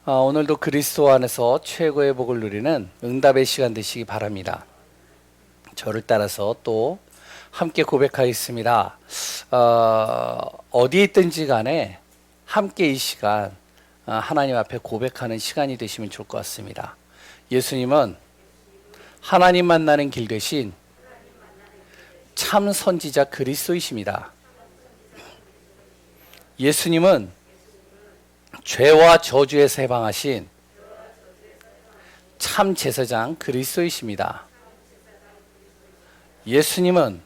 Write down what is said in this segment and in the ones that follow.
오늘도 그리스도 안에서 최고의 복을 누리는 응답의 시간 되시기 바랍니다. 저를 따라서 또 함께 고백하겠습니다. 어디에 있든지 간에 함께 이 시간 하나님 앞에 고백하는 시간이 되시면 좋을 것 같습니다. 예수님은 하나님 만나는 길 대신 참 선지자 그리스도이십니다. 예수님은 죄와 저주에서 해방하신 참 제사장 그리스도이십니다. 예수님은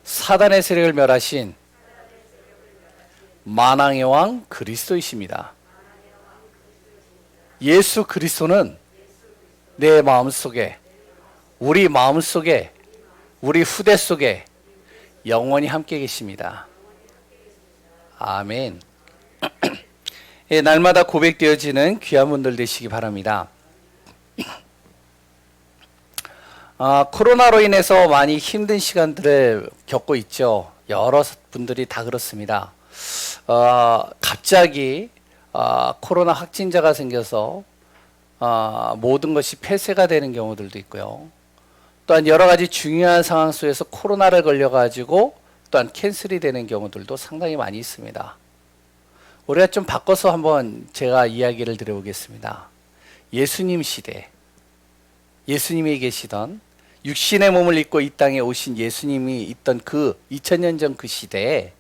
사단의 세력을 멸하신 만왕의 왕 그리스도이십니다. 예수 그리스도는 내 마음속에, 우리 마음속에, 우리 후대 속에 영원히 함께 계십니다. 아멘. 예, 날마다 고백되어지는 귀한 분들 되시기 바랍니다. 코로나로 인해서 많이 힘든 시간들을 겪고 있죠. 여러 분들이 다 그렇습니다. 갑자기 코로나 확진자가 생겨서 모든 것이 폐쇄가 되는 경우들도 있고요. 또한 여러 가지 중요한 상황 속에서 코로나를 걸려가지고 또한 캔슬이 되는 경우들도 상당히 많이 있습니다. 우리가 좀 바꿔서 한번 제가 이야기를 드려보겠습니다. 예수님 시대, 예수님이 계시던 육신의 몸을 입고 이 땅에 오신 예수님이 있던 그 2000년 전 그 시대에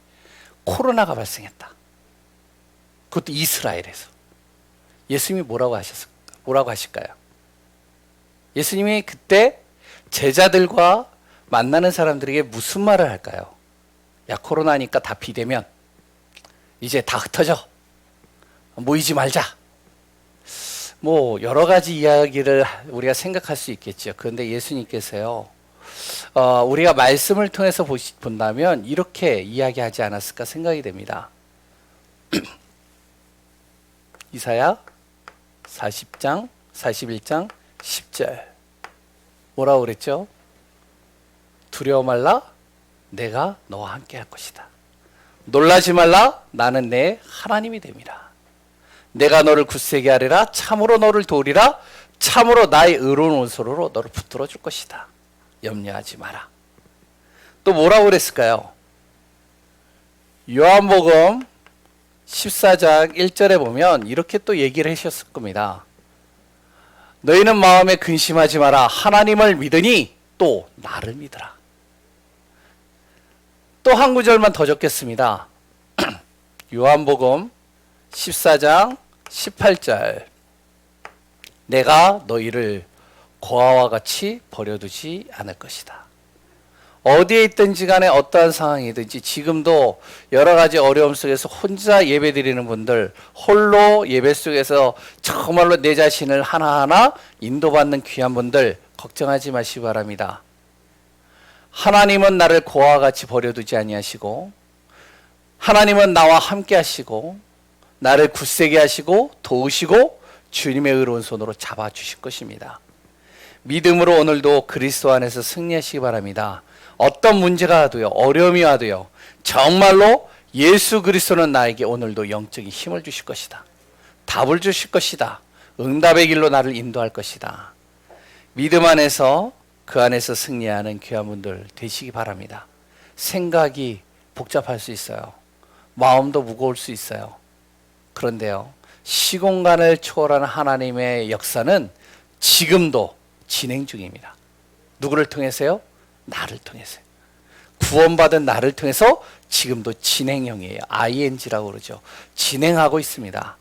코로나가 발생했다. 그것도 이스라엘에서. 예수님이 뭐라고 하실까요? 예수님이 그때 제자들과 만나는 사람들에게 무슨 말을 할까요? 야, 코로나니까 다 비대면. 이제 다 흩어져. 모이지 말자. 뭐 여러 가지 이야기를 우리가 생각할 수 있겠죠. 그런데 예수님께서요, 우리가 말씀을 통해서 본다면 이렇게 이야기하지 않았을까 생각이 됩니다. 이사야 40장, 41장, 10절. 뭐라고 그랬죠? 두려워 말라, 내가 너와 함께 할 것이다. 놀라지 말라, 나는 내 하나님이 됨이라. 내가 너를 굳세게 하리라, 참으로 너를 도우리라, 참으로 나의 의로운 오른손으로 너를 붙들어 줄 것이다. 염려하지 마라. 또 뭐라고 그랬을까요? 요한복음 14장 1절에 보면 이렇게 또 얘기를 하셨을 겁니다. 너희는 마음에 근심하지 마라. 하나님을 믿으니 또 나를 믿으라. 또 한 구절만 더 적겠습니다. 요한복음 14장 18절. 내가 너희를 고아와 같이 버려두지 않을 것이다. 어디에 있든지 간에 어떠한 상황이든지 지금도 여러 가지 어려움 속에서 혼자 예배 드리는 분들, 홀로 예배 속에서 정말로 내 자신을 하나하나 인도받는 귀한 분들 걱정하지 마시기 바랍니다. 하나님은 나를 고아와 같이 버려두지 아니하시고, 하나님은 나와 함께 하시고, 나를 굳세게 하시고 도우시고 주님의 의로운 손으로 잡아주실 것입니다. 믿음으로 오늘도 그리스도 안에서 승리하시기 바랍니다. 어떤 문제가 와도요, 어려움이 와도요, 정말로 예수 그리스도는 나에게 오늘도 영적인 힘을 주실 것이다. 답을 주실 것이다. 응답의 길로 나를 인도할 것이다. 믿음 안에서 그 안에서 승리하는 귀한 분들 되시기 바랍니다. 생각이 복잡할 수 있어요. 마음도 무거울 수 있어요. 그런데요, 시공간을 초월하는 하나님의 역사는 지금도 진행 중입니다. 누구를 통해서요? 나를 통해서요. 구원받은 나를 통해서 지금도 진행형이에요. ing라고 그러죠. 진행하고 있습니다.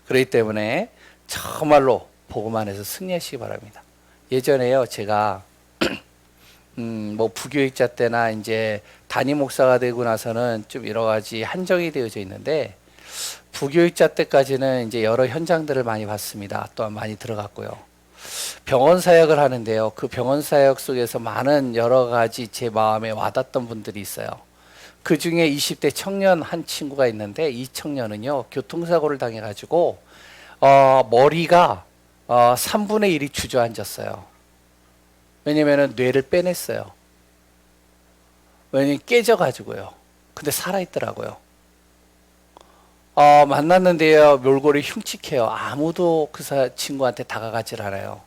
그렇기 때문에 정말로 복음 안에서 승리하시기 바랍니다. 예전에요, 제가 뭐 부교육자 때나 이제 담임 목사가 되고 나서는 좀 여러 가지 한정이 되어져 있는데, 부교육자 때까지는 이제 여러 현장들을 많이 봤습니다. 또한 많이 들어갔고요. 병원 사역을 하는데요, 그 병원 사역 속에서 많은 여러 가지 제 마음에 와닿던 분들이 있어요. 그 중에 20대 청년 한 친구가 있는데, 이 청년은요, 교통사고를 당해가지고 머리가 3분의 1이 주저앉았어요. 왜냐면은 뇌를 빼냈어요. 왜냐면 깨져가지고요. 근데 살아있더라고요. 만났는데요. 몰골이 흉측해요. 아무도 친구한테 다가가질 않아요.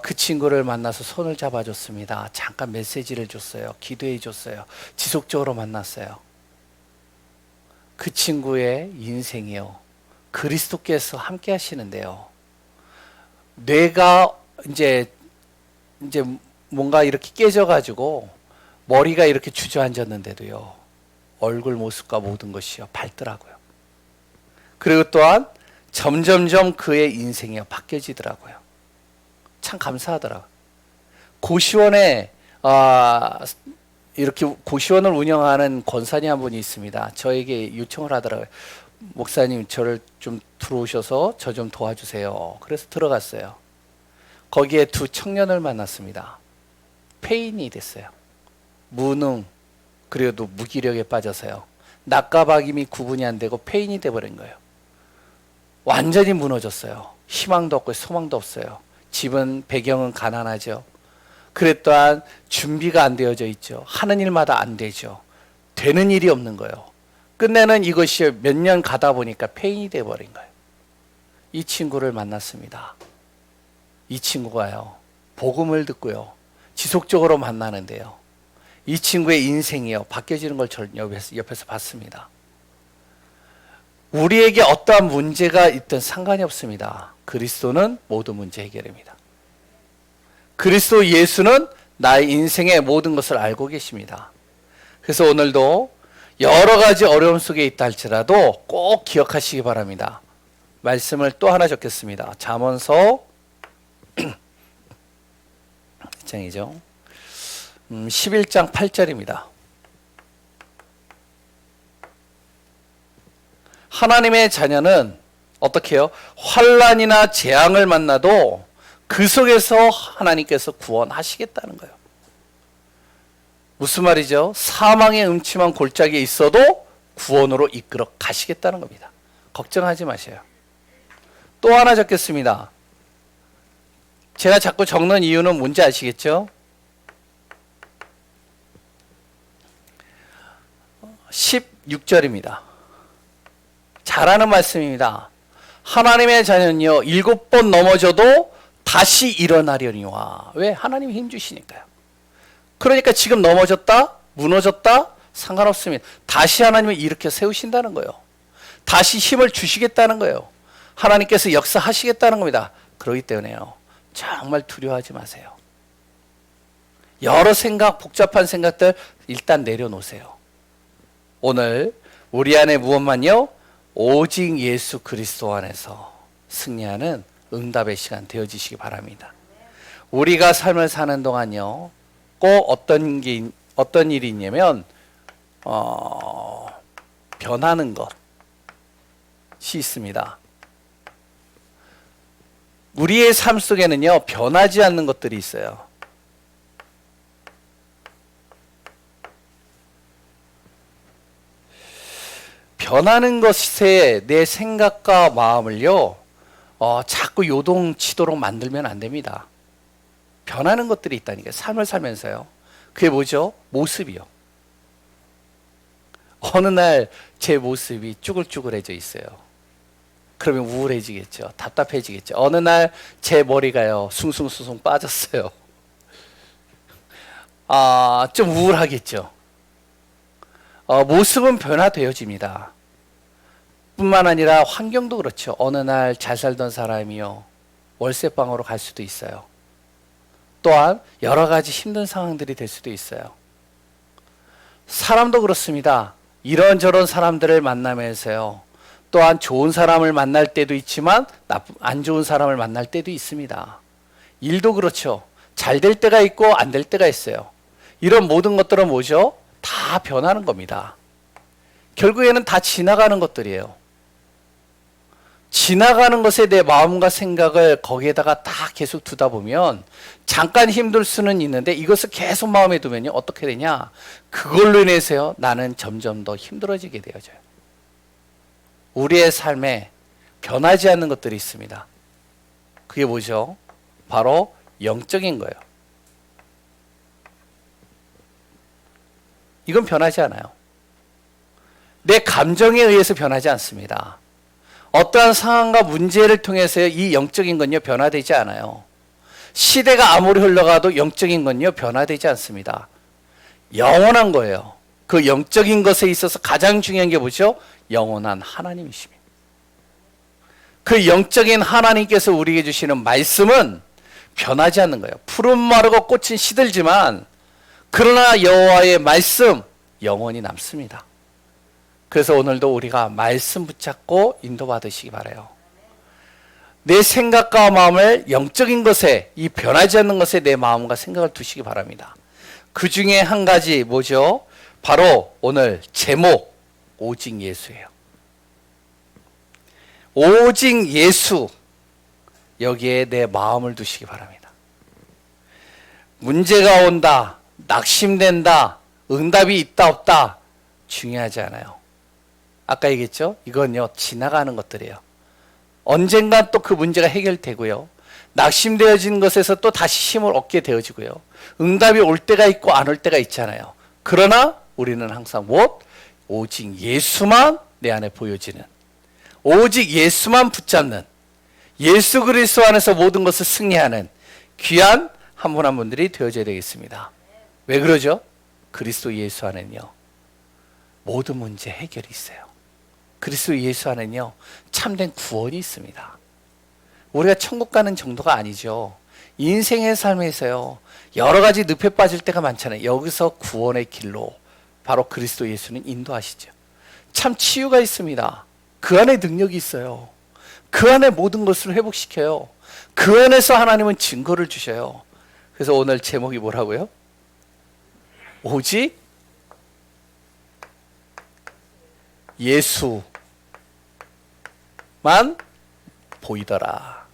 그 친구를 만나서 손을 잡아줬습니다. 잠깐 메시지를 줬어요. 기도해 줬어요. 지속적으로 만났어요. 그 친구의 인생이요. 그리스도께서 함께 하시는데요. 뇌가 이제 뭔가 이렇게 깨져가지고 머리가 이렇게 주저앉았는데도요. 얼굴 모습과 모든 것이요. 밝더라고요. 그리고 또한 점점점 그의 인생이 바뀌어지더라고요. 참 감사하더라고요. 고시원에 이렇게 고시원을 운영하는 권사님 한 분이 있습니다. 저에게 요청을 하더라고요. 목사님, 저를 좀 들어오셔서 저 좀 도와주세요. 그래서 들어갔어요. 거기에 두 청년을 만났습니다. 폐인이 됐어요. 무능, 그래도 무기력에 빠져서요. 낮과 밤이 구분이 안 되고 폐인이 돼버린 거예요. 완전히 무너졌어요. 희망도 없고 소망도 없어요. 집은 배경은 가난하죠. 그래 또한 준비가 안 되어져 있죠. 하는 일마다 안 되죠. 되는 일이 없는 거예요. 끝내는 이것이 몇 년 가다 보니까 폐인이 돼버린 거예요. 이 친구를 만났습니다. 이 친구가요. 복음을 듣고요. 지속적으로 만나는데요. 이 친구의 인생이요. 바뀌어지는 걸 옆에서 봤습니다. 우리에게 어떠한 문제가 있든 상관이 없습니다. 그리스도는 모든 문제 해결입니다. 그리스도 예수는 나의 인생의 모든 것을 알고 계십니다. 그래서 오늘도 여러 가지 어려움 속에 있다 할지라도 꼭 기억하시기 바랍니다. 말씀을 또 하나 적겠습니다. 잠언서 1장이죠. 11장 8절입니다. 하나님의 자녀는 어떻게 해요? 환난이나 재앙을 만나도 그 속에서 하나님께서 구원하시겠다는 거예요. 무슨 말이죠? 사망의 음침한 골짜기에 있어도 구원으로 이끌어 가시겠다는 겁니다. 걱정하지 마세요. 또 하나 적겠습니다. 제가 자꾸 적는 이유는 뭔지 아시겠죠? 16절입니다. 잘하는 말씀입니다. 하나님의 자녀는요, 7번 넘어져도 다시 일어나려니와. 왜? 하나님이 힘 주시니까요. 그러니까 지금 넘어졌다, 무너졌다, 상관없습니다. 다시 하나님이 일으켜 세우신다는 거예요. 다시 힘을 주시겠다는 거예요. 하나님께서 역사하시겠다는 겁니다. 그렇기 때문에요. 정말 두려워하지 마세요. 여러 생각, 복잡한 생각들 일단 내려놓으세요. 오늘 우리 안에 무엇만요? 오직 예수 그리스도 안에서 승리하는 응답의 시간 되어지시기 바랍니다. 우리가 삶을 사는 동안요, 꼭 어떤 일이 있냐면 변하는 것이 있습니다. 우리의 삶 속에는요, 변하지 않는 것들이 있어요. 변하는 것에 내 생각과 마음을요, 자꾸 요동치도록 만들면 안 됩니다. 변하는 것들이 있다니까요. 삶을 살면서요. 그게 뭐죠? 모습이요. 어느 날 제 모습이 쭈글쭈글해져 있어요. 그러면 우울해지겠죠. 답답해지겠죠. 어느 날 제 머리가요, 숭숭숭숭 빠졌어요. 좀 우울하겠죠. 모습은 변화되어집니다. 뿐만 아니라 환경도 그렇죠. 어느 날 잘 살던 사람이요, 월세방으로 갈 수도 있어요. 또한 여러 가지 힘든 상황들이 될 수도 있어요. 사람도 그렇습니다. 이런저런 사람들을 만나면서요, 또한 좋은 사람을 만날 때도 있지만 안 좋은 사람을 만날 때도 있습니다. 일도 그렇죠. 잘 될 때가 있고 안 될 때가 있어요. 이런 모든 것들은 뭐죠? 다 변하는 겁니다. 결국에는 다 지나가는 것들이에요. 지나가는 것에 내 마음과 생각을 거기에다가 다 계속 두다 보면 잠깐 힘들 수는 있는데, 이것을 계속 마음에 두면요, 어떻게 되냐? 그걸로 인해서요, 나는 점점 더 힘들어지게 되어져요. 우리의 삶에 변하지 않는 것들이 있습니다. 그게 뭐죠? 바로 영적인 거예요. 이건 변하지 않아요. 내 감정에 의해서 변하지 않습니다. 어떠한 상황과 문제를 통해서 이 영적인 건요 변화되지 않아요. 시대가 아무리 흘러가도 영적인 건요 변화되지 않습니다. 영원한 거예요. 그 영적인 것에 있어서 가장 중요한 게 뭐죠? 영원한 하나님이십니다. 그 영적인 하나님께서 우리에게 주시는 말씀은 변하지 않는 거예요. 푸른 마르고 꽃은 시들지만 그러나 여호와의 말씀 영원히 남습니다. 그래서 오늘도 우리가 말씀 붙잡고 인도받으시기 바라요. 내 생각과 마음을 영적인 것에, 이 변하지 않는 것에 내 마음과 생각을 두시기 바랍니다. 그 중에 한 가지 뭐죠? 바로 오늘 제목 오직 예수예요. 오직 예수, 여기에 내 마음을 두시기 바랍니다. 문제가 온다, 낙심된다, 응답이 있다 없다 중요하지 않아요. 아까 얘기했죠? 이건요 지나가는 것들이에요. 언젠간 또 그 문제가 해결되고요, 낙심되어진 것에서 또 다시 힘을 얻게 되어지고요, 응답이 올 때가 있고 안 올 때가 있잖아요. 그러나 우리는 항상 무엇? 오직 예수만 내 안에 보여지는, 오직 예수만 붙잡는, 예수 그리스도 안에서 모든 것을 승리하는 귀한 한 분 한 분들이 되어져야 되겠습니다. 왜 그러죠? 그리스도 예수 안에는요 모든 문제 해결이 있어요. 그리스도 예수 안에는요 참된 구원이 있습니다. 우리가 천국 가는 정도가 아니죠. 인생의 삶에서요 여러 가지 늪에 빠질 때가 많잖아요. 여기서 구원의 길로 바로 그리스도 예수는 인도하시죠. 참 치유가 있습니다. 그 안에 능력이 있어요. 그 안에 모든 것을 회복시켜요. 그 안에서 하나님은 증거를 주셔요. 그래서 오늘 제목이 뭐라고요? 오직 예수만 보이더라.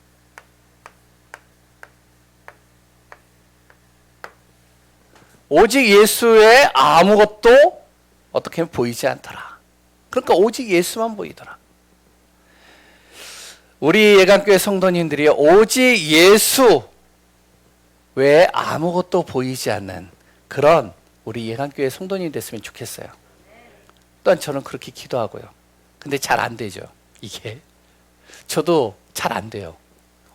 오직 예수의 아무것도 어떻게 하면 보이지 않더라. 그러니까 오직 예수만 보이더라. 우리 예강교회 성도님들이 오직 예수 외에 아무것도 보이지 않는 그런 우리 예강교회 성도님 됐으면 좋겠어요. 또한 저는 그렇게 기도하고요. 근데 잘 안 되죠. 이게 저도 잘 안 돼요.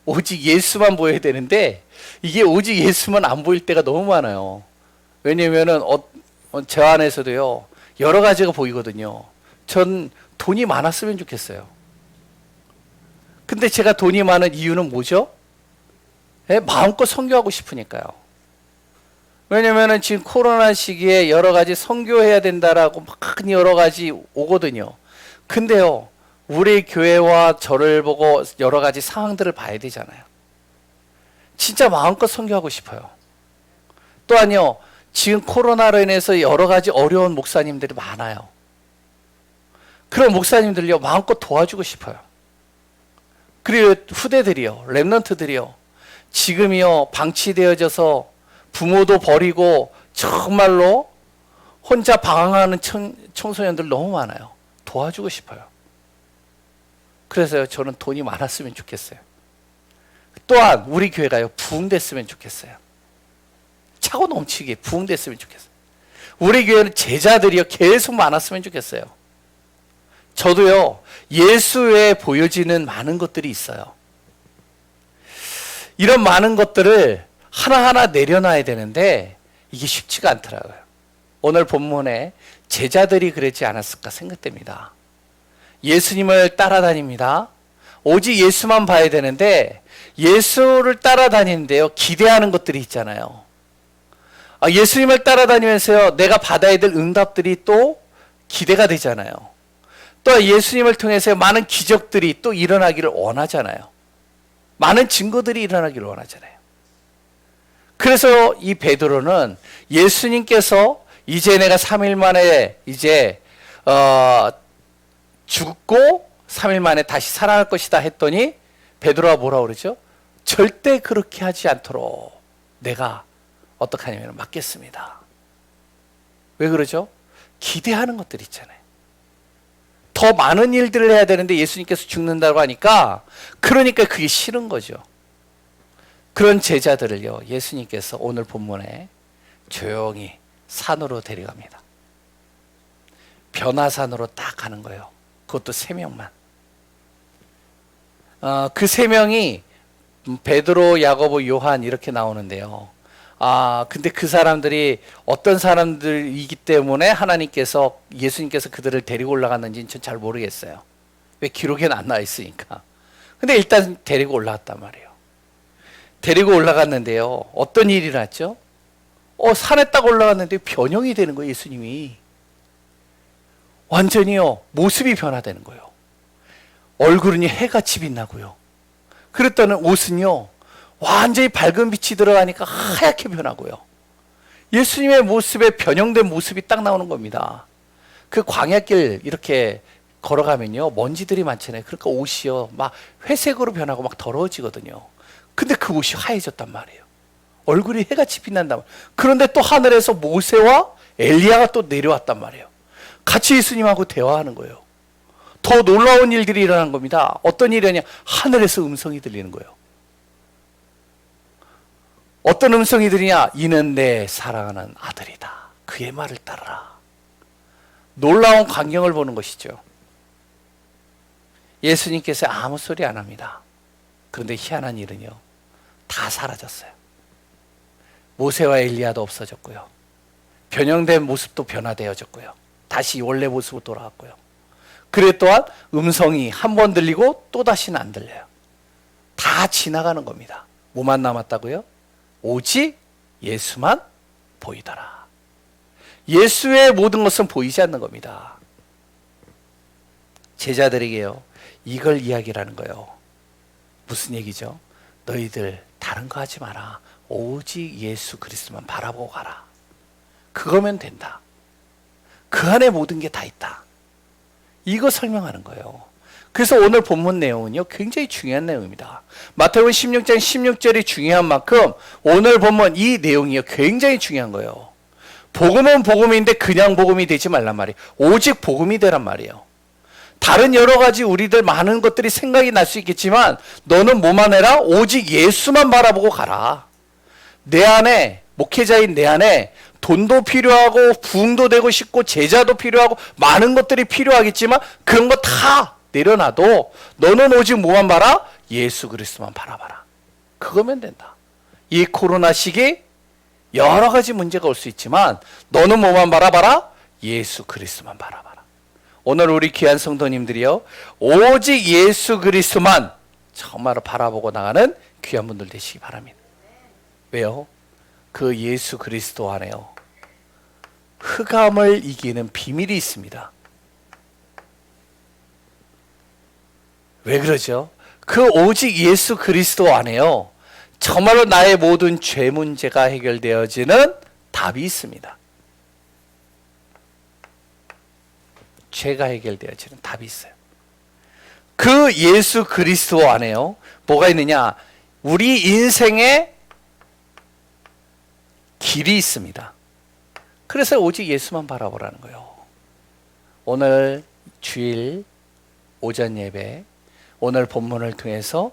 오직 예수만 보여야 되는데 이게 오직 예수만 안 보일 때가 너무 많아요. 왜냐면은 제 안에서도요 여러 가지가 보이거든요. 전 돈이 많았으면 좋겠어요. 근데 제가 돈이 많은 이유는 뭐죠? 네, 마음껏 선교하고 싶으니까요. 왜냐면은 지금 코로나 시기에 여러 가지 선교해야 된다라고 막 여러 가지 오거든요. 근데요 우리 교회와 저를 보고 여러 가지 상황들을 봐야 되잖아요. 진짜 마음껏 선교하고 싶어요. 또한요 지금 코로나로 인해서 여러 가지 어려운 목사님들이 많아요. 그런 목사님들요 마음껏 도와주고 싶어요. 그리고 후대들이요, 렘넌트들이요, 지금이요 방치되어져서 부모도 버리고 정말로 혼자 방황하는 청소년들 너무 많아요. 도와주고 싶어요. 그래서요 저는 돈이 많았으면 좋겠어요. 또한 우리 교회가요 부흥됐으면 좋겠어요. 차고 넘치게 부흥됐으면 좋겠어요. 우리 교회는 제자들이요 계속 많았으면 좋겠어요. 저도요 예수에 보여지는 많은 것들이 있어요. 이런 많은 것들을 하나하나 내려놔야 되는데 이게 쉽지가 않더라고요. 오늘 본문에 제자들이 그랬지 않았을까 생각됩니다. 예수님을 따라다닙니다. 오직 예수만 봐야 되는데 예수를 따라다니는데요 기대하는 것들이 있잖아요. 예수님을 따라다니면서요 내가 받아야 될 응답들이 또 기대가 되잖아요. 또 예수님을 통해서 많은 기적들이 또 일어나기를 원하잖아요. 많은 증거들이 일어나기를 원하잖아요. 그래서 이 베드로는 예수님께서 이제 내가 3일 만에 이제 죽고 3일 만에 다시 살아날 것이다 했더니 베드로가 뭐라고 그러죠? 절대 그렇게 하지 않도록 내가 어떻게 하냐면 맡겠습니다. 왜 그러죠? 기대하는 것들이 있잖아요. 더 많은 일들을 해야 되는데 예수님께서 죽는다고 하니까 그러니까 그게 싫은 거죠. 그런 제자들을요 예수님께서 오늘 본문에 조용히 산으로 데려갑니다. 변화산으로 딱 가는 거예요. 그것도 3명만. 그 3명이 베드로, 야고보, 요한 이렇게 나오는데요. 근데 그 사람들이 어떤 사람들이기 때문에 하나님께서, 예수님께서 그들을 데리고 올라갔는지는 전 잘 모르겠어요. 왜 기록에는 안 나와 있으니까. 근데 일단 데리고 올라갔단 말이에요. 데리고 올라갔는데요. 어떤 일이 났죠? 산에 딱 올라갔는데 변형이 되는 거예요, 예수님이. 완전히요, 모습이 변화되는 거예요. 얼굴은 해같이 빛나고요. 그랬더니 옷은요, 완전히 밝은 빛이 들어가니까 하얗게 변하고요. 예수님의 모습에 변형된 모습이 딱 나오는 겁니다. 그 광야길 이렇게 걸어가면요, 먼지들이 많잖아요. 그러니까 옷이요, 막 회색으로 변하고 막 더러워지거든요. 근데 그 옷이 하얘졌단 말이에요. 얼굴이 해같이 빛난단 말이에요. 그런데 또 하늘에서 모세와 엘리야가 또 내려왔단 말이에요. 같이 예수님하고 대화하는 거예요. 더 놀라운 일들이 일어난 겁니다. 어떤 일이냐? 하늘에서 음성이 들리는 거예요. 어떤 음성이 들리냐? 이는 내 사랑하는 아들이다. 그의 말을 따르라. 놀라운 광경을 보는 것이죠. 예수님께서 아무 소리 안 합니다. 그런데 희한한 일은요, 다 사라졌어요. 모세와 엘리야도 없어졌고요. 변형된 모습도 변화되어졌고요. 다시 원래 모습으로 돌아왔고요. 그래 또한 음성이 한 번 들리고 또 다시는 안 들려요. 다 지나가는 겁니다. 뭐만 남았다고요? 오직 예수만 보이더라. 예수의 모든 것은 보이지 않는 겁니다. 제자들에게요, 이걸 이야기라는 거예요. 무슨 얘기죠? 너희들 다른 거 하지 마라. 오직 예수 그리스도만 바라보고 가라. 그거면 된다. 그 안에 모든 게 다 있다. 이거 설명하는 거예요. 그래서 오늘 본문 내용은요, 굉장히 중요한 내용입니다. 마태복음 16장 16절이 중요한 만큼 오늘 본문 이 내용이요, 굉장히 중요한 거예요. 복음은 복음인데 그냥 복음이 되지 말란 말이에요. 오직 복음이 되란 말이에요. 다른 여러 가지 우리들 많은 것들이 생각이 날 수 있겠지만 너는 뭐만 해라? 오직 예수만 바라보고 가라. 내 안에, 목회자인 내 안에 돈도 필요하고 부흥도 되고 싶고 제자도 필요하고 많은 것들이 필요하겠지만 그런 거 다 내려놔도 너는 오직 뭐만 봐라? 예수 그리스도만 바라봐라. 그거면 된다. 이 코로나 시기 여러 가지 문제가 올 수 있지만 너는 뭐만 바라봐라? 예수 그리스도만 바라봐라. 오늘 우리 귀한 성도님들이요, 오직 예수 그리스도만 정말로 바라보고 나가는 귀한 분들 되시기 바랍니다. 왜요? 그 예수 그리스도 안에요, 흑암을 이기는 비밀이 있습니다. 왜 그러죠? 그 오직 예수 그리스도 안에요, 정말로 나의 모든 죄 문제가 해결되어지는 답이 있습니다. 죄가 해결되어지는 답이 있어요. 그 예수 그리스도 안에요, 뭐가 있느냐? 우리 인생에 길이 있습니다. 그래서 오직 예수만 바라보라는 거예요. 오늘 주일 오전 예배, 오늘 본문을 통해서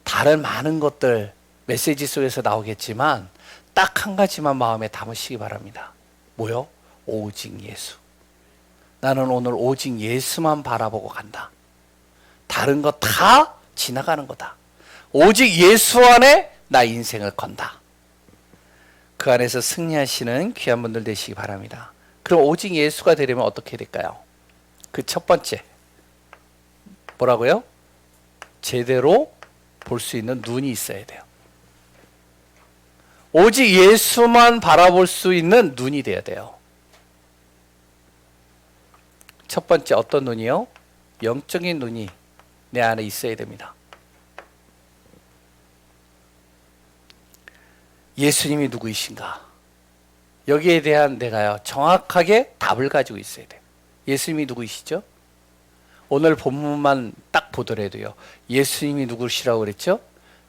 다른 많은 것들 메시지 속에서 나오겠지만 딱 한 가지만 마음에 담으시기 바랍니다. 뭐요? 오직 예수. 나는 오늘 오직 예수만 바라보고 간다. 다른 거 다 지나가는 거다. 오직 예수 안에 나 인생을 건다. 그 안에서 승리하시는 귀한 분들 되시기 바랍니다. 그럼 오직 예수가 되려면 어떻게 될까요? 그 첫 번째, 뭐라고요? 제대로 볼 수 있는 눈이 있어야 돼요. 오직 예수만 바라볼 수 있는 눈이 돼야 돼요. 첫 번째 어떤 눈이요? 영적인 눈이 내 안에 있어야 됩니다. 예수님이 누구이신가? 여기에 대한 내가요, 정확하게 답을 가지고 있어야 돼요. 예수님이 누구이시죠? 오늘 본문만 딱 보더라도요, 예수님이 누구시라고 그랬죠?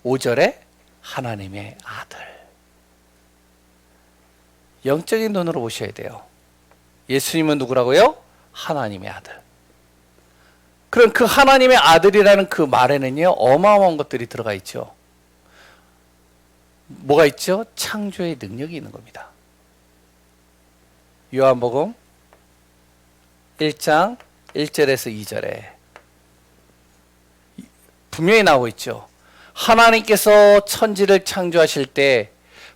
5절에 하나님의 아들. 영적인 눈으로 보셔야 돼요. 예수님은 누구라고요? 하나님의 아들. 그럼 그 하나님의 아들이라는 그 말에는요, 어마어마한 것들이 들어가 있죠. 뭐가 있죠? 창조의 능력이 있는 겁니다. 요한복음 1장 1절에서 2절에 분명히 나오고 있죠. 하나님께서 천지를 창조하실 때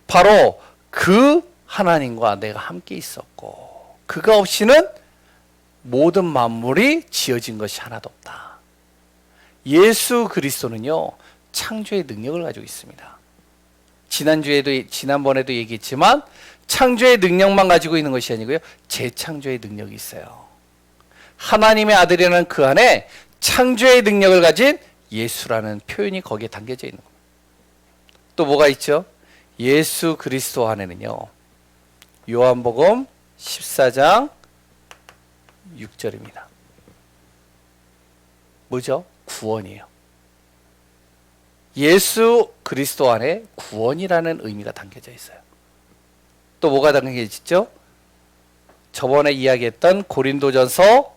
바로 그 하나님과 내가 함께 있었고 그가 없이는 모든 만물이 지어진 것이 하나도 없다. 예수 그리스도는요, 창조의 능력을 가지고 있습니다. 지난번에도 얘기했지만 창조의 능력만 가지고 있는 것이 아니고요, 재창조의 능력이 있어요. 하나님의 아들이라는 그 안에 창조의 능력을 가진 예수라는 표현이 거기에 담겨져 있는 겁니다. 또 뭐가 있죠? 예수 그리스도 안에는요, 요한복음 14장 6절입니다. 뭐죠? 구원이에요. 예수 그리스도 안에 구원이라는 의미가 담겨져 있어요. 또 뭐가 담겨져 있죠? 저번에 이야기했던 고린도전서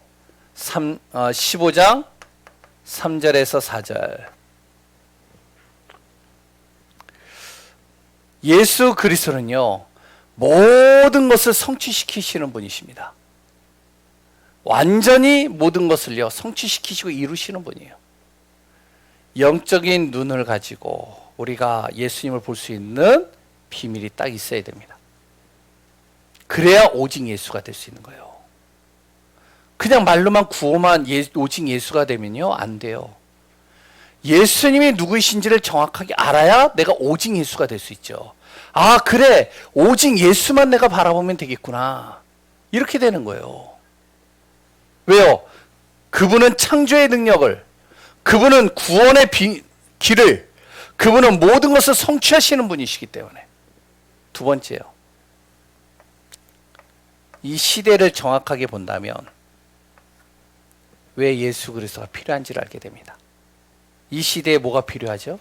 15장 3절에서 4절. 예수 그리스도는요, 모든 것을 성취시키시는 분이십니다. 완전히 모든 것을요, 성취시키시고 이루시는 분이에요. 영적인 눈을 가지고 우리가 예수님을 볼 수 있는 비밀이 딱 있어야 됩니다. 그래야 오직 예수가 될 수 있는 거예요. 그냥 말로만 구호만 오직 예수가 되면요, 안 돼요. 예수님이 누구이신지를 정확하게 알아야 내가 오직 예수가 될 수 있죠. 아, 그래, 오직 예수만 내가 바라보면 되겠구나, 이렇게 되는 거예요. 왜요? 그분은 창조의 능력을, 그분은 구원의 길을, 그분은 모든 것을 성취하시는 분이시기 때문에. 두 번째요, 이 시대를 정확하게 본다면 왜 예수 그리스도가 필요한지를 알게 됩니다. 이 시대에 뭐가 필요하죠?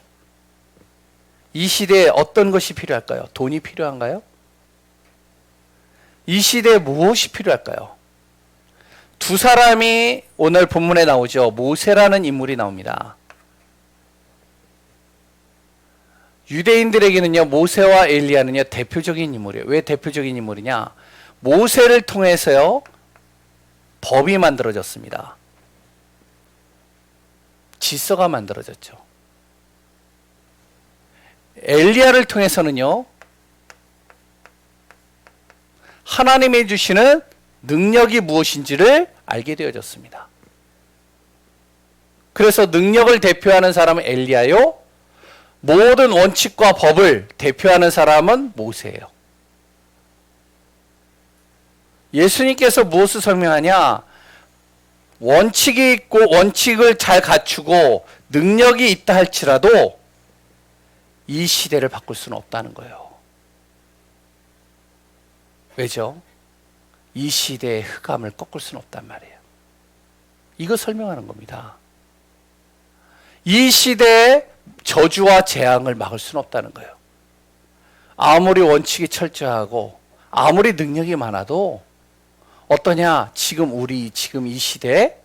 이 시대에 어떤 것이 필요할까요? 돈이 필요한가요? 이 시대에 무엇이 필요할까요? 두 사람이 오늘 본문에 나오죠. 모세라는 인물이 나옵니다. 유대인들에게는요, 모세와 엘리야는요, 대표적인 인물이에요. 왜 대표적인 인물이냐? 모세를 통해서요, 법이 만들어졌습니다. 질서가 만들어졌죠. 엘리야를 통해서는요, 하나님이 주시는 능력이 무엇인지를 알게 되어졌습니다. 그래서 능력을 대표하는 사람은 엘리야요, 모든 원칙과 법을 대표하는 사람은 모세예요. 예수님께서 무엇을 설명하냐? 원칙이 있고 원칙을 잘 갖추고 능력이 있다 할지라도 이 시대를 바꿀 수는 없다는 거예요. 왜죠? 이 시대의 흑암을 꺾을 수는 없단 말이에요. 이거 설명하는 겁니다. 이 시대의 저주와 재앙을 막을 수는 없다는 거예요. 아무리 원칙이 철저하고 아무리 능력이 많아도 어떠냐? 지금 이 시대에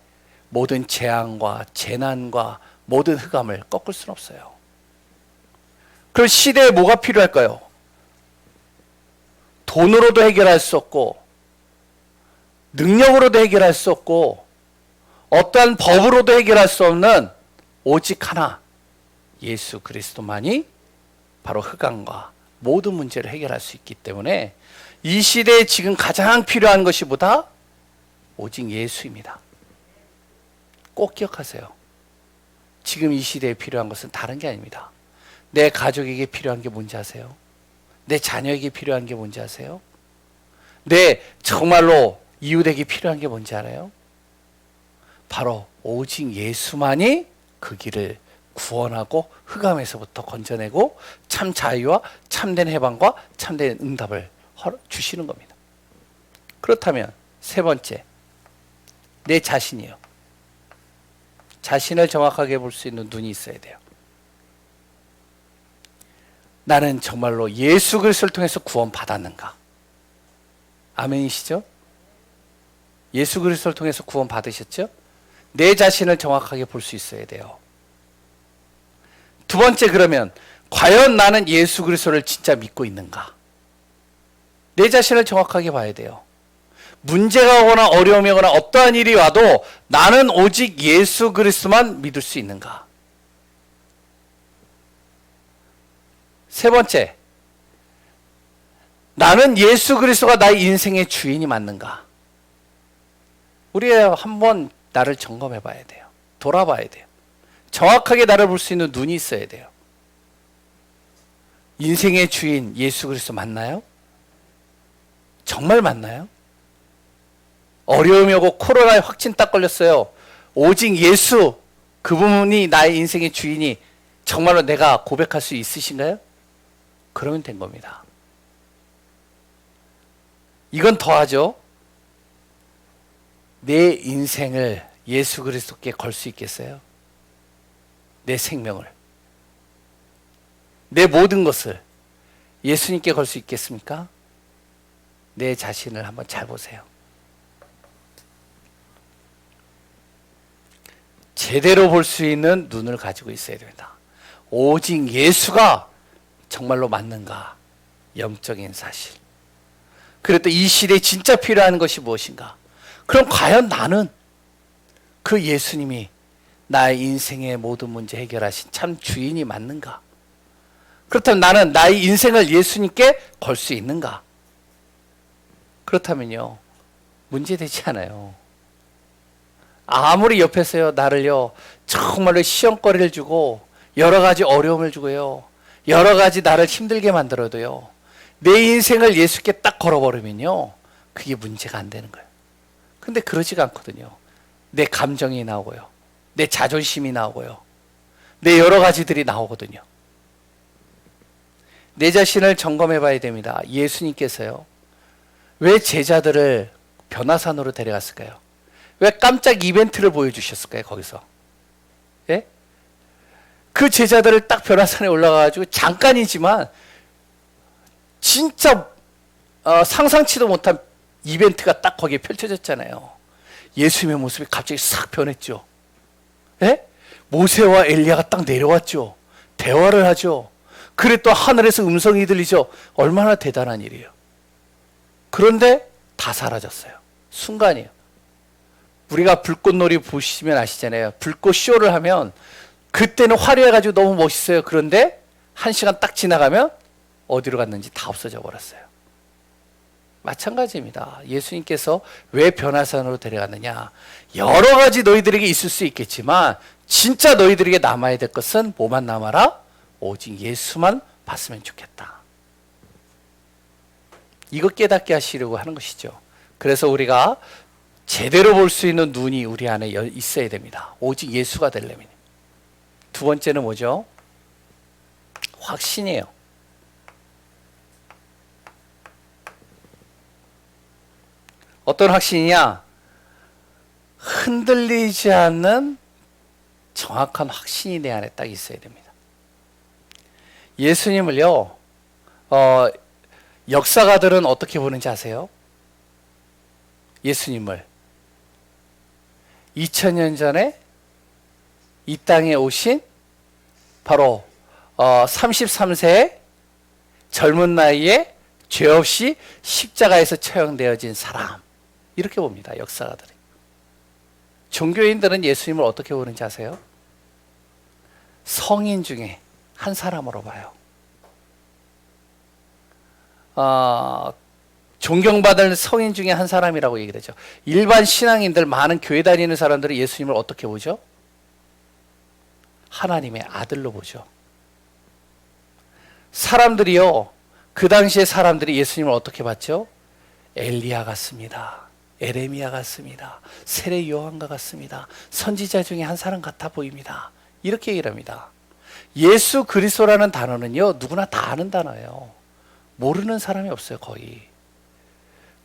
모든 재앙과 재난과 모든 흑암을 꺾을 수는 없어요. 그 시대에 뭐가 필요할까요? 돈으로도 해결할 수 없고 능력으로도 해결할 수 없고 어떠한 법으로도 해결할 수 없는 오직 하나, 예수 그리스도만이 바로 흑암과 모든 문제를 해결할 수 있기 때문에 이 시대에 지금 가장 필요한 것이 보다 오직 예수입니다. 꼭 기억하세요. 지금 이 시대에 필요한 것은 다른 게 아닙니다. 내 가족에게 필요한 게 뭔지 아세요? 내 자녀에게 필요한 게 뭔지 아세요? 내 정말로 이웃에게 필요한 게 뭔지 알아요? 바로 오직 예수만이 그 길을 구원하고 흑암에서부터 건져내고 참 자유와 참된 해방과 참된 응답을 주시는 겁니다. 그렇다면 세 번째, 내 자신이요. 자신을 정확하게 볼 수 있는 눈이 있어야 돼요. 나는 정말로 예수 그리스도를 통해서 구원받았는가? 아멘이시죠? 예수 그리스도를 통해서 구원받으셨죠? 내 자신을 정확하게 볼 수 있어야 돼요. 두 번째, 그러면 과연 나는 예수 그리스도를 진짜 믿고 있는가? 내 자신을 정확하게 봐야 돼요. 문제가 오거나 어려움이 오거나 어떠한 일이 와도 나는 오직 예수 그리스도만 믿을 수 있는가? 세 번째, 나는 예수 그리스도가 나의 인생의 주인이 맞는가? 우리가 한번 나를 점검해 봐야 돼요. 돌아봐야 돼요. 정확하게 나를 볼 수 있는 눈이 있어야 돼요. 인생의 주인 예수 그리스도 맞나요? 정말 맞나요? 어려움이 오고 코로나에 확진 딱 걸렸어요. 오직 예수 그분이 나의 인생의 주인이 정말로 내가 고백할 수 있으신가요? 그러면 된 겁니다. 이건 더하죠. 내 인생을 예수 그리스도께 걸 수 있겠어요? 내 생명을, 내 모든 것을 예수님께 걸 수 있겠습니까? 내 자신을 한번 잘 보세요. 제대로 볼 수 있는 눈을 가지고 있어야 됩니다. 오직 예수가 정말로 맞는가? 영적인 사실. 그래도 이 시대에 진짜 필요한 것이 무엇인가? 그럼 과연 나는 그 예수님이 나의 인생의 모든 문제 해결하신 참 주인이 맞는가? 그렇다면 나는 나의 인생을 예수님께 걸 수 있는가? 그렇다면요, 문제되지 않아요. 아무리 옆에서요, 나를요, 정말로 시험거리를 주고, 여러 가지 어려움을 주고요, 여러 가지 나를 힘들게 만들어도요, 내 인생을 예수께 딱 걸어버리면요, 그게 문제가 안 되는 거예요. 근데 그러지가 않거든요. 내 감정이 나오고요, 내 자존심이 나오고요, 내 여러 가지들이 나오거든요. 내 자신을 점검해 봐야 됩니다. 예수님께서요, 왜 제자들을 변화산으로 데려갔을까요? 왜 깜짝 이벤트를 보여주셨을까요? 거기서. 예? 그 제자들을 딱 변화산에 올라가가지고 잠깐이지만 진짜 상상치도 못한 이벤트가 딱 거기에 펼쳐졌잖아요. 예수님의 모습이 갑자기 싹 변했죠. 예? 모세와 엘리야가 딱 내려왔죠. 대화를 하죠. 그래 또 하늘에서 음성이 들리죠. 얼마나 대단한 일이에요. 그런데 다 사라졌어요. 순간이에요. 우리가 불꽃놀이 보시면 아시잖아요. 불꽃 쇼를 하면 그때는 화려해가지고 너무 멋있어요. 그런데 1시간 딱 지나가면 어디로 갔는지 다 없어져 버렸어요. 마찬가지입니다. 예수님께서 왜 변화산으로 데려갔느냐? 여러 가지 너희들에게 있을 수 있겠지만 진짜 너희들에게 남아야 될 것은 뭐만 남아라? 오직 예수만 봤으면 좋겠다. 이거 깨닫게 하시려고 하는 것이죠. 그래서 우리가 제대로 볼 수 있는 눈이 우리 안에 있어야 됩니다. 오직 예수가 되려면. 두 번째는 뭐죠? 확신이에요. 어떤 확신이냐? 흔들리지 않는 정확한 확신이 내 안에 딱 있어야 됩니다. 예수님을요, 역사가들은 어떻게 보는지 아세요? 예수님을 2000년 전에 이 땅에 오신 바로 33세의 젊은 나이에 죄 없이 십자가에서 처형되어진 사람, 이렇게 봅니다. 역사가들이. 종교인들은 예수님을 어떻게 보는지 아세요? 성인 중에 한 사람으로 봐요. 존경받을 성인 중에 한 사람이라고 얘기를 하죠. 일반 신앙인들, 많은 교회 다니는 사람들은 예수님을 어떻게 보죠? 하나님의 아들로 보죠. 사람들이요, 그 당시에 사람들이 예수님을 어떻게 봤죠? 엘리야 같습니다. 에레미야 같습니다. 세례 요한과 같습니다. 선지자 중에 한 사람 같아 보입니다. 이렇게 얘기를 합니다. 예수 그리스도라는 단어는요, 누구나 다 아는 단어예요. 모르는 사람이 없어요, 거의.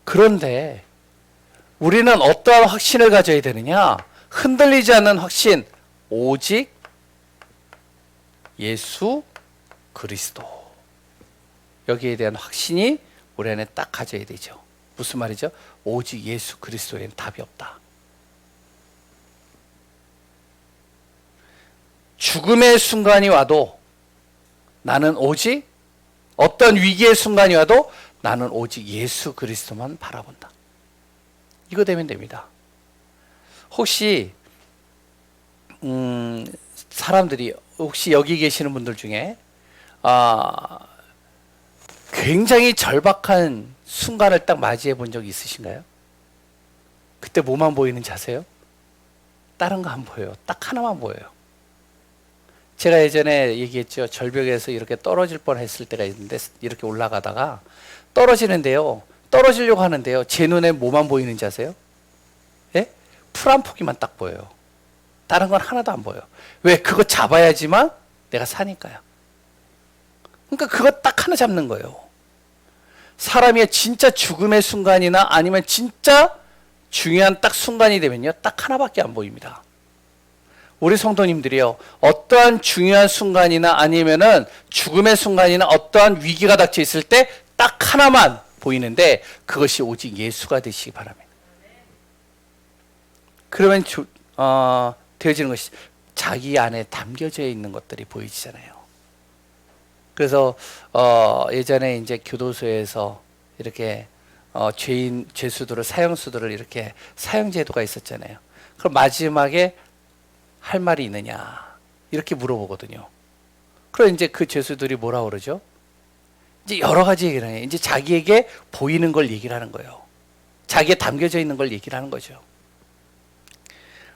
그런데 우리는 어떠한 확신을 가져야 되느냐? 흔들리지 않는 확신, 오직 예수 그리스도. 여기에 대한 확신이 우리 안에 딱 가져야 되죠. 무슨 말이죠? 오직 예수 그리스도에는 답이 없다. 죽음의 순간이 와도 나는 오직, 어떤 위기의 순간이 와도 나는 오직 예수 그리스도만 바라본다. 이거 되면 됩니다. 혹시 사람들이 혹시 여기 계시는 분들 중에 굉장히 절박한 순간을 딱 맞이해 본 적이 있으신가요? 그때 뭐만 보이는지 아세요? 다른 거 안 보여요. 딱 하나만 보여요. 제가 예전에 얘기했죠. 절벽에서 이렇게 떨어질 뻔했을 때가 있는데 이렇게 올라가다가 떨어지는데요. 떨어지려고 하는데요. 제 눈에 뭐만 보이는지 아세요? 예? 풀 한 포기만 딱 보여요. 다른 건 하나도 안 보여요. 왜? 그거 잡아야지만 내가 사니까요. 그러니까 그거 딱 하나 잡는 거예요. 사람이 진짜 죽음의 순간이나 아니면 진짜 중요한 딱 순간이 되면요. 딱 하나밖에 안 보입니다. 우리 성도님들이요. 어떠한 중요한 순간이나 아니면은 죽음의 순간이나 어떠한 위기가 닥쳐 있을 때 딱 하나만 보이는데 그것이 오직 예수가 되시기 바랍니다. 그러면 되어지는 것이 자기 안에 담겨져 있는 것들이 보이잖아요. 그래서 예전에 이제 교도소에서 이렇게 죄수들을 사형수들을 이렇게 사형제도가 있었잖아요. 그럼 마지막에 할 말이 있느냐 이렇게 물어보거든요. 그럼 이제 그 죄수들이 뭐라 그러죠? 이제 여러 가지 얘기를 해요. 이제 자기에게 보이는 걸 얘기를 하는 거예요. 자기에 담겨져 있는 걸 얘기를 하는 거죠.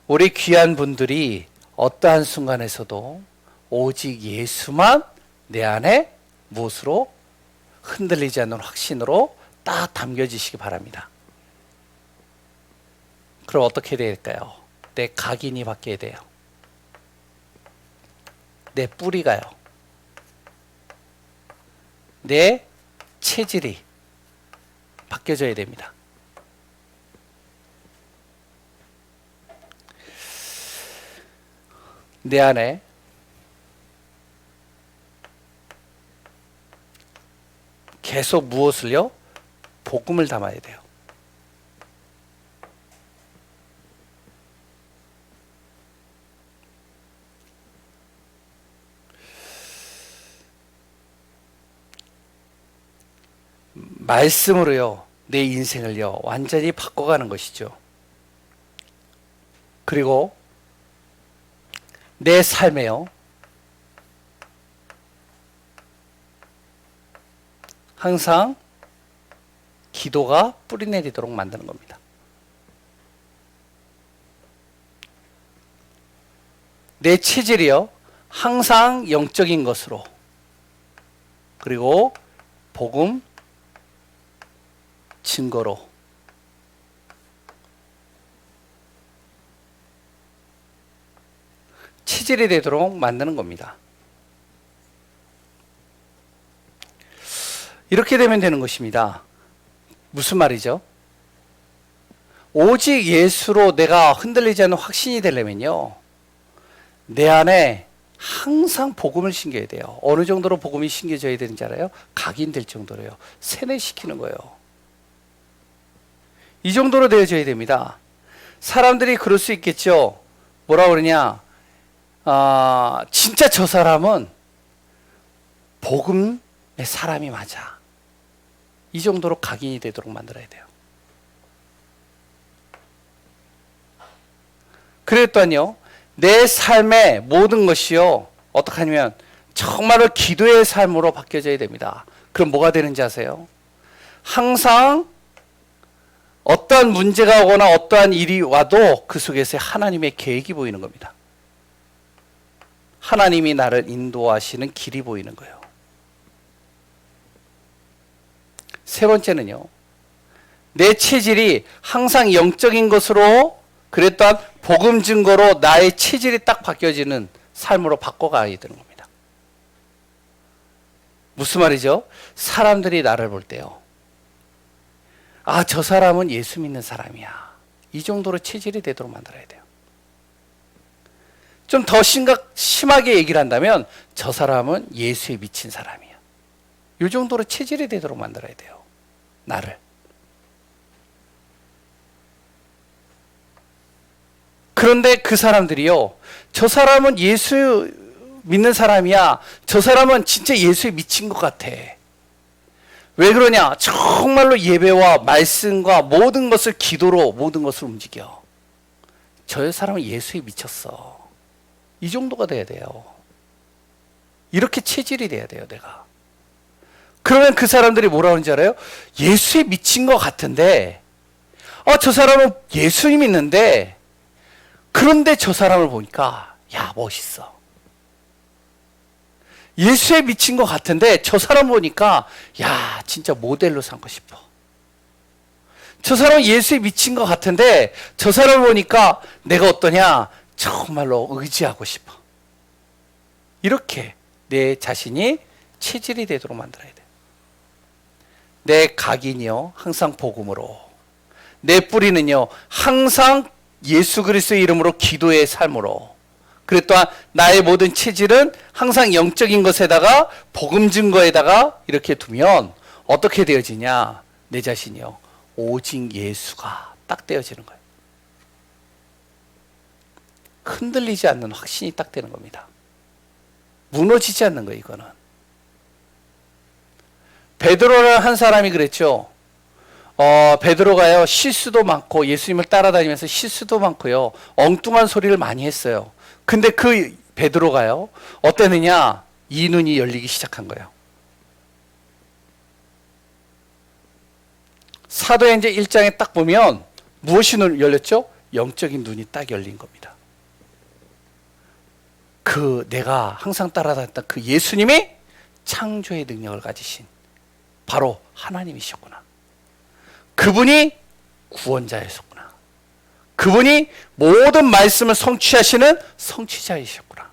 우리 귀한 분들이 어떠한 순간에서도 오직 예수만 내 안에 무엇으로 흔들리지 않는 확신으로 딱 담겨지시기 바랍니다. 그럼 어떻게 될까요? 내 각인이 바뀌어야 돼요. 내 뿌리가요. 내 체질이 바뀌어져야 됩니다. 내 안에 계속 무엇을요? 복음을 담아야 돼요. 말씀으로요, 내 인생을요, 완전히 바꿔가는 것이죠. 그리고 내 삶에요, 항상 기도가 뿌리내리도록 만드는 겁니다. 내 체질이요, 항상 영적인 것으로, 그리고 복음 증거로 체질이 되도록 만드는 겁니다. 이렇게 되면 되는 것입니다. 무슨 말이죠? 오직 예수로 내가 흔들리지 않는 확신이 되려면요, 내 안에 항상 복음을 심겨야 돼요. 어느 정도로 복음이 심겨져야 되는지 알아요? 각인될 정도로요. 세뇌시키는 거예요. 이 정도로 되어져야 됩니다. 사람들이 그럴 수 있겠죠. 뭐라 그러냐? 진짜 저 사람은 복음의 사람이 맞아. 이 정도로 각인이 되도록 만들어야 돼요. 그랬더니요, 내 삶의 모든 것이요, 어떻게 하냐면 정말로 기도의 삶으로 바뀌어져야 됩니다. 그럼 뭐가 되는지 아세요? 항상 어떠한 문제가 오거나 어떠한 일이 와도 그 속에서 하나님의 계획이 보이는 겁니다. 하나님이 나를 인도하시는 길이 보이는 거예요. 세 번째는요, 내 체질이 항상 영적인 것으로, 그랬던 복음 증거로 나의 체질이 딱 바뀌어지는 삶으로 바꿔가야 되는 겁니다. 무슨 말이죠? 사람들이 나를 볼 때요, 저 사람은 예수 믿는 사람이야. 이 정도로 체질이 되도록 만들어야 돼요. 좀 더 심하게 얘기를 한다면 저 사람은 예수에 미친 사람이야. 이 정도로 체질이 되도록 만들어야 돼요. 나를. 그런데 그 사람들이요, 저 사람은 예수 믿는 사람이야. 저 사람은 진짜 예수에 미친 것 같아. 왜 그러냐? 정말로 예배와 말씀과 모든 것을 기도로 모든 것을 움직여. 저 사람은 예수에 미쳤어. 이 정도가 돼야 돼요. 이렇게 체질이 돼야 돼요, 내가. 그러면 그 사람들이 뭐라 하는지 알아요? 예수에 미친 것 같은데, 저 사람은 예수님 믿는데, 그런데 저 사람을 보니까, 야, 멋있어. 예수에 미친 것 같은데, 저 사람 보니까, 야, 진짜 모델로 삼고 싶어. 저 사람은 예수에 미친 것 같은데, 저 사람을 보니까 내가 어떠냐? 정말로 의지하고 싶어. 이렇게 내 자신이 체질이 되도록 만들어야 돼. 내 각인이요, 항상 복음으로. 내 뿌리는요, 항상 예수 그리스도의 이름으로 기도의 삶으로. 그리고 또한 나의 모든 체질은 항상 영적인 것에다가 복음 증거에다가 이렇게 두면 어떻게 되어지냐? 내 자신이요, 오직 예수가 딱 되어지는 거예요. 흔들리지 않는 확신이 딱 되는 겁니다. 무너지지 않는 거예요, 이거는. 베드로라는 한 사람이 그랬죠. 베드로가요, 실수도 많고 예수님을 따라다니면서 실수도 많고요, 엉뚱한 소리를 많이 했어요. 근데 그 베드로가요, 어땠느냐? 이 눈이 열리기 시작한 거예요. 사도행전 1장에 딱 보면 무엇이 열렸죠? 영적인 눈이 딱 열린 겁니다. 내가 항상 따라다녔던 그 예수님이 창조의 능력을 가지신 바로 하나님이셨구나. 그분이 구원자이셨구나. 그분이 모든 말씀을 성취하시는 성취자이셨구나.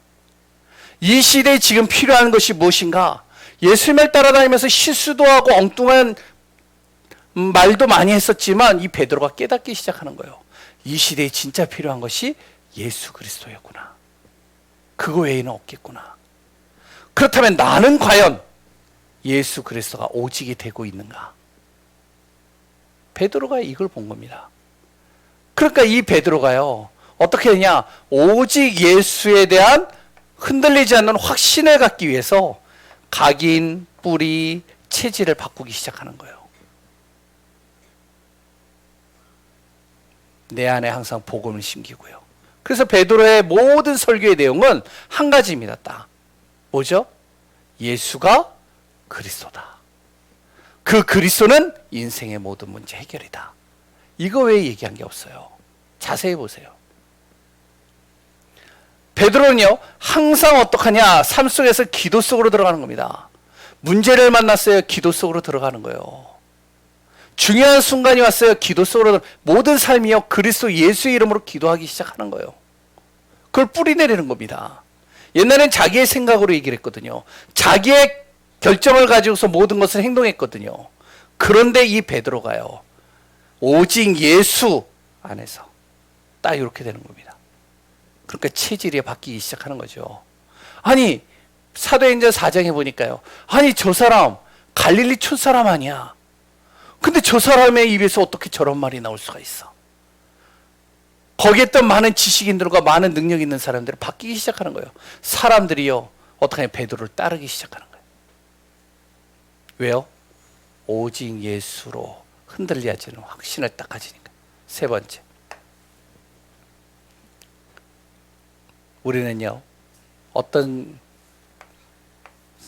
이 시대에 지금 필요한 것이 무엇인가? 예수님을 따라다니면서 실수도 하고 엉뚱한 말도 많이 했었지만 이 베드로가 깨닫기 시작하는 거예요. 이 시대에 진짜 필요한 것이 예수 그리스도였구나. 그거 외에는 없겠구나. 그렇다면 나는 과연 예수 그리스도가 오직이 되고 있는가? 베드로가 이걸 본 겁니다. 그러니까 이 베드로가요, 어떻게 되냐? 오직 예수에 대한 흔들리지 않는 확신을 갖기 위해서 각인, 뿌리, 체질을 바꾸기 시작하는 거예요. 내 안에 항상 복음을 심기고요. 그래서 베드로의 모든 설교의 내용은 한 가지입니다. 딱. 뭐죠? 예수가 그리스도다. 그 그리스도는 인생의 모든 문제 해결이다. 이거 외에 얘기한 게 없어요. 자세히 보세요. 베드로는요, 항상 어떡하냐? 삶 속에서 기도 속으로 들어가는 겁니다. 문제를 만났어요. 기도 속으로 들어가는 거예요. 중요한 순간이 왔어요. 기도 속으로. 모든 삶이요, 그리스도 예수의 이름으로 기도하기 시작하는 거예요. 그걸 뿌리내리는 겁니다. 옛날엔 자기의 생각으로 얘기를 했거든요. 자기의 결정을 가지고서 모든 것을 행동했거든요. 그런데 이 베드로가요, 오직 예수 안에서 딱 이렇게 되는 겁니다. 그러니까 체질이 바뀌기 시작하는 거죠. 아니, 사도행전 4장에 보니까요, 아니 저 사람 갈릴리 촌사람 아니야. 근데 저 사람의 입에서 어떻게 저런 말이 나올 수가 있어? 거기에 있던 많은 지식인들과 많은 능력 있는 사람들이 바뀌기 시작하는 거예요. 사람들이요, 어떻게 하면 베드로를 따르기 시작하는 거예요. 왜요? 오직 예수로 흔들리지 않는 확신을 딱 가지니까. 세 번째, 우리는요, 어떤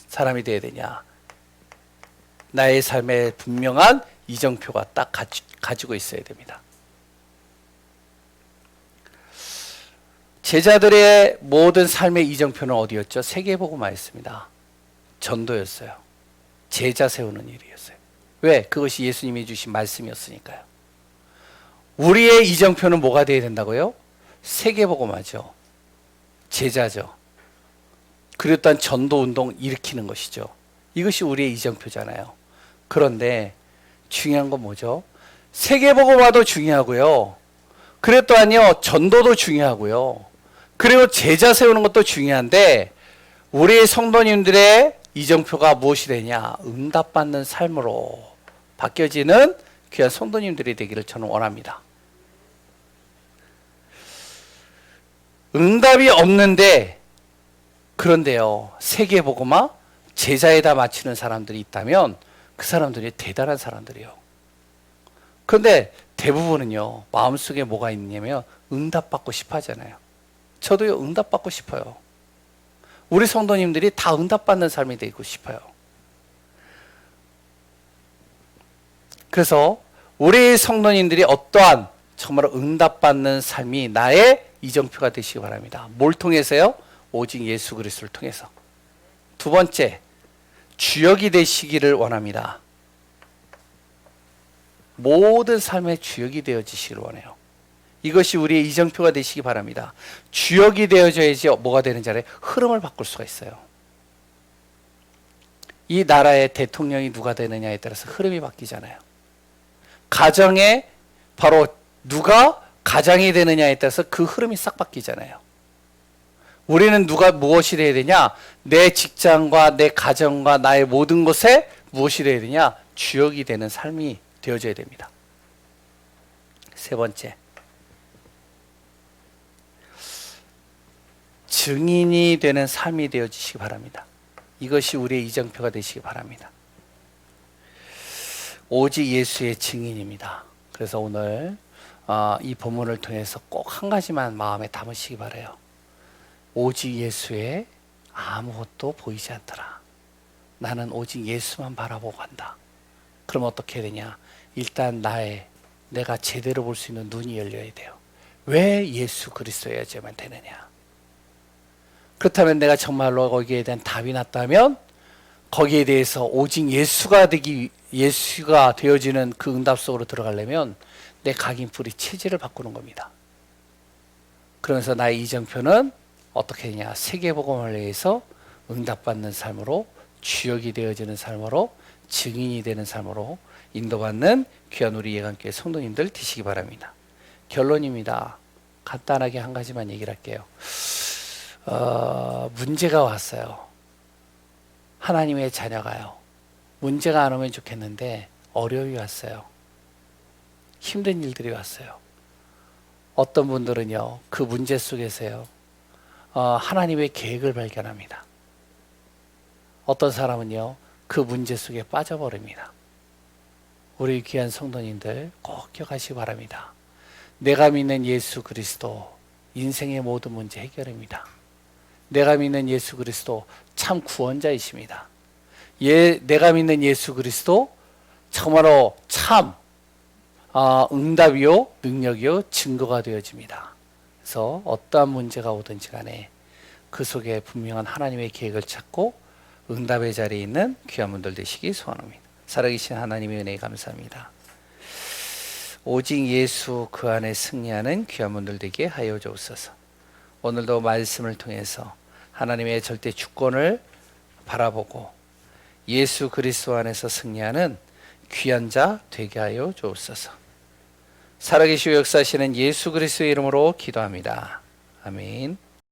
사람이 되어야 되냐? 나의 삶에 분명한 이정표가 딱 가지고 있어야 됩니다. 제자들의 모든 삶의 이정표는 어디였죠? 세계복음화였습니다. 전도였어요. 제자 세우는 일이었어요. 왜? 그것이 예수님이 주신 말씀이었으니까요. 우리의 이정표는 뭐가 되어야 된다고요? 세계복음화죠. 제자죠. 그리고 또한 전도운동 일으키는 것이죠. 이것이 우리의 이정표잖아요. 그런데 중요한 건 뭐죠? 세계복음화도 중요하고요. 그리고 또한요, 전도도 중요하고요. 그리고 제자 세우는 것도 중요한데, 우리 성도님들의 이정표가 무엇이 되냐? 응답받는 삶으로 바뀌어지는 귀한 성도님들이 되기를 저는 원합니다. 응답이 없는데, 그런데요, 세계복음화 제자에다 맞추는 사람들이 있다면 그 사람들이 대단한 사람들이에요. 그런데 대부분은요, 마음속에 뭐가 있냐면 응답받고 싶어 하잖아요. 저도요, 응답받고 싶어요. 우리 성도님들이 다 응답받는 삶이 되고 싶어요. 그래서 우리 성도님들이 어떠한 정말로 응답받는 삶이 나의 이정표가 되시기 바랍니다. 뭘 통해서요? 오직 예수 그리스도를 통해서. 두 번째, 주역이 되시기를 원합니다. 모든 삶의 주역이 되어지시기를 원해요. 이것이 우리의 이정표가 되시기 바랍니다. 주역이 되어져야지 뭐가 되는지 알아요? 흐름을 바꿀 수가 있어요. 이 나라의 대통령이 누가 되느냐에 따라서 흐름이 바뀌잖아요. 가정에 바로 누가 가장이 되느냐에 따라서 그 흐름이 싹 바뀌잖아요. 우리는 누가 무엇이 되어야 되냐? 내 직장과 내 가정과 나의 모든 것에 무엇이 되어야 되냐? 주역이 되는 삶이 되어져야 됩니다. 세 번째, 증인이 되는 삶이 되어지시기 바랍니다. 이것이 우리의 이정표가 되시기 바랍니다. 오직 예수의 증인입니다. 그래서 오늘 이 본문을 통해서 꼭 한 가지만 마음에 담으시기 바라요. 오직 예수의 아무것도 보이지 않더라. 나는 오직 예수만 바라보고 간다. 그럼 어떻게 되냐? 일단 내가 제대로 볼 수 있는 눈이 열려야 돼요. 왜 예수 그리스도여야지만 되느냐? 그렇다면 내가 정말로 거기에 대한 답이 났다면 거기에 대해서 오직 예수가 되어지는 그 응답 속으로 들어가려면 내 각인뿌리 체질을 바꾸는 겁니다. 그러면서 나의 이정표는 어떻게 되냐? 세계복음을 위해서 응답받는 삶으로, 주역이 되어지는 삶으로, 증인이 되는 삶으로 인도받는 귀한 우리 예강교회 성도님들 되시기 바랍니다. 결론입니다. 간단하게 한 가지만 얘기를 할게요. 문제가 왔어요. 하나님의 자녀가요. 문제가 안 오면 좋겠는데 어려움이 왔어요. 힘든 일들이 왔어요. 어떤 분들은요, 그 문제 속에서요, 하나님의 계획을 발견합니다. 어떤 사람은요, 그 문제 속에 빠져버립니다. 우리 귀한 성도님들 꼭 기억하시기 바랍니다. 내가 믿는 예수 그리스도 인생의 모든 문제 해결입니다. 내가 믿는 예수 그리스도 참 구원자이십니다. 내가 믿는 예수 그리스도 정말로 참 응답이요, 능력이요, 증거가 되어집니다. 그래서 어떠한 문제가 오든지 간에 그 속에 분명한 하나님의 계획을 찾고 응답의 자리에 있는 귀한 분들 되시기 소원합니다. 살아계신 하나님의 은혜에 감사합니다. 오직 예수 그 안에 승리하는 귀한 분들 되게 하여 주옵소서. 오늘도 말씀을 통해서 하나님의 절대 주권을 바라보고 예수 그리스도 안에서 승리하는 귀한 자 되게 하여 주옵소서. 살아계시고 역사하시는 예수 그리스도의 이름으로 기도합니다. 아멘.